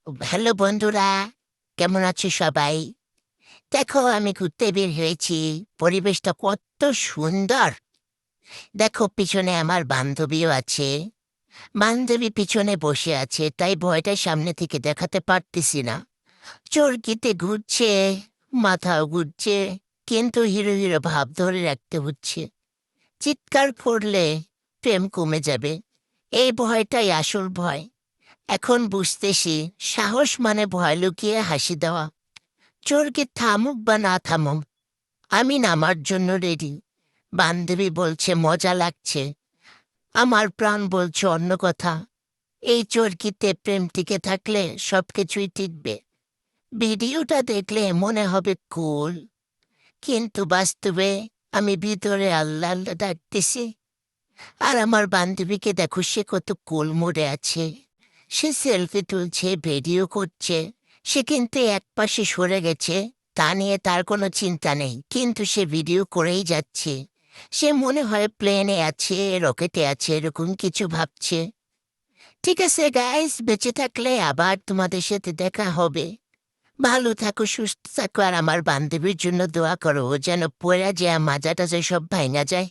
Hello বন্ধুরা, কেমন আছো সবাই? দেখো আমি ঘুরতে বের হয়েছি। পরিবেশটা কত সুন্দর! দেখো পিছনে আমার বান্ধবীও আছে। বান্ধবী পিছনে বসে আছে, তাই ভয়টা সামনে থেকে দেখাতে পারতেছি না। চরকিতে ঘুরছে, মাথাও ঘুরছে, কিন্তু হিরো হিরো ভাব ধরে রাখতে হচ্ছে। চিৎকার করলে প্রেম কমে যাবে। এই ভয়টাই আসল ভয়। এখন বুঝতেছি, সাহস মানে ভয় লুকিয়ে হাসি দেওয়া। চোরকে থামুক বা না থামুক, আমি নামার জন্য রেডি। বান্ধবী বলছে মজা লাগছে, আমার প্রাণ বলছে অন্য কথা। এই চরকিতে প্রেম টিকে থাকলে সবকিছুই টিকবে। ভিডিওটা দেখলে মনে হবে কুল, কিন্তু বাস্তবে আমি ভিতরে আল্লাহ আল্লাহ ডাকতেছি। আর আমার বান্ধবীকে দেখো, সে কত কুল মোড়ে আছে। সে সেলফি তুলছে, ভিডিও করছে। সে কিন্তু একপাশে সরে গেছে, তা নিয়ে তার কোনো চিন্তা নেই, কিন্তু সে ভিডিও করেই যাচ্ছে। সে মনে হয় প্লেনে আছে, রকেটে আছে, এরকম কিছু ভাবছে। ঠিক আছে গাইস, বেঁচে থাকলে আবার তোমাদের সাথে দেখা হবে। ভালো থাকো, সুস্থ থাকো, আর আমার বান্ধবীর জন্য দোয়া করো, ও যেন পড়ে যায় মাজাটা যে সব ভাঙা যায়।